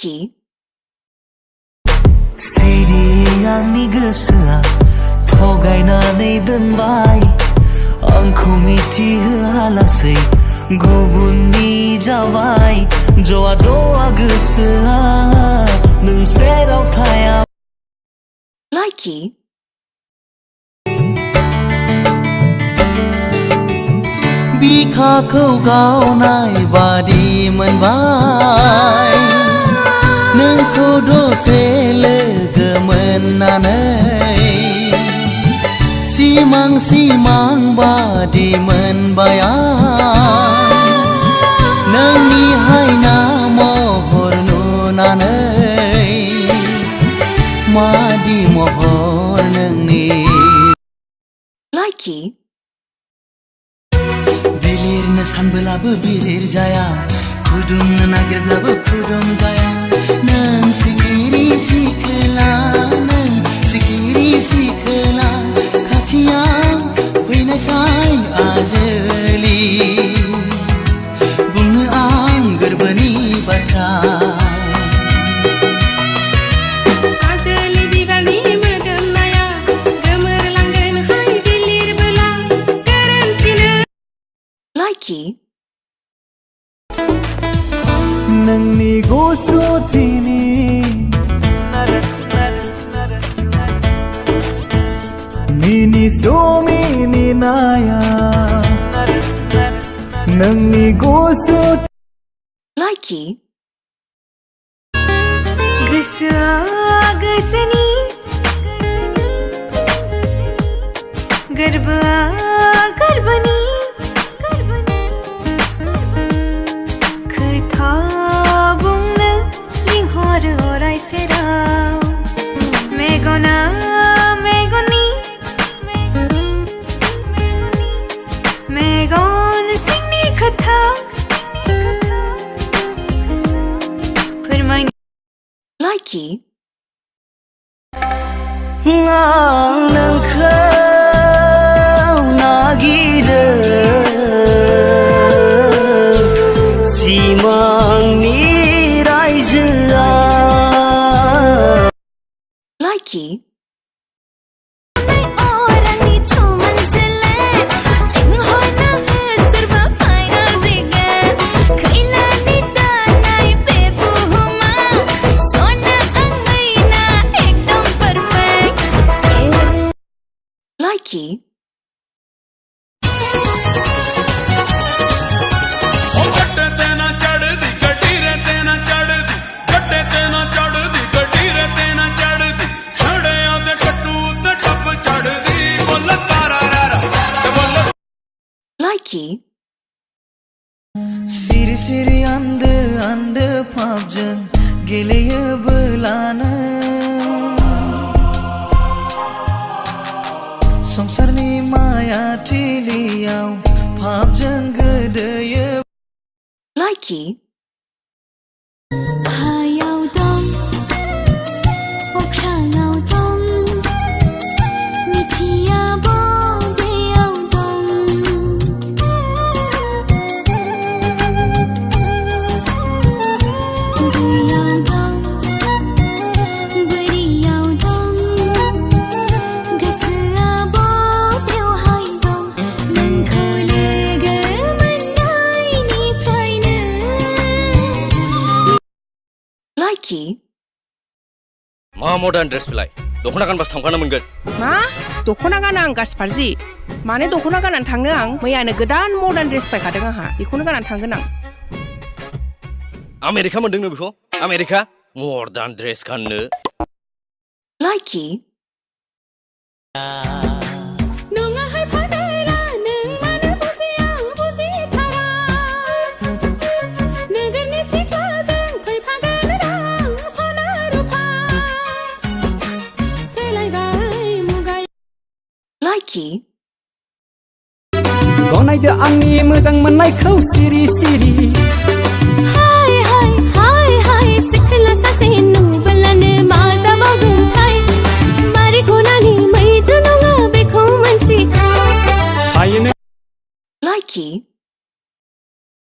Likey Siri आंनि गोसोआ थगायनानै दोनबाय आंखौ मिथिहोआलासै गुबुननि जाबाय जवा जवा गोसोआ नों सेराव थाया Likey बिखाखौ गावनाय बादि मोनबाय नोंखौ दसे लोगो मोननानै सिमां सिमां बादि मोनबाय आं नोंनि हायना महर नुनानै मादि महर नोंनि Likey बिलिरनो सानबोलाबो बिलिर जाया खुदुमनो नागिरब्लाबो खुदुम जाया नों सिखिरि सिखोला नों सिखिरि सिखोला खाथियाव फैनायसाय आजोलि बुंनो आं गोरबोनि बाथ्रा Likey नोंनि गुसुथिनि मिनिस्लुमिनि नाया नोंनि गुसु Likey गोसोआ गोसोनि गोरबोआ गोरबोनि Likey आं नोंखौ नागिरो सिमांनि रायजोआ Likey Likey Likey Siri siri andı andı pabjın geleyebilana Songsarni maya tiliyaw pabjın gıdayı Likey Hayaw dong okranaw dong Michiya bo beyaw dong Beyaw dong Beriyaw dong Gosoa bo beyaw hay dong Nोंखौ लोगो मोननायनिफ्रायनो Likey मा modern dress बिलाय दख'ना गानबासो थांफानो मोनगोन मा दख'ना गाना आं गासपारजि माने दख'ना गाननानै थांनो आं मैयानो गोदान मडार्न ड्रेस बायखादों आंहा बेखौनो गाननानै थांगोन आं आमेरिका मोनदोंनो बेखौ आमेरिका मडार्न ड्रेस गाननो Likey नङाहाय फादायला नों मानो बुजिया बुजिथारा नोगोरनि सिख्लाजों फैफागोन रां सना रुफा सोलायबाय मुगाया Likey गनायदो आंनि मोजां मोननायखौ सिरि सिरि हाय हाय हाय हाय सिख्ला सासे नुबोलानो मा जाबावगोनथाय मारै खनानि मैद्रु नङा बेखौ मोनसिखा Likey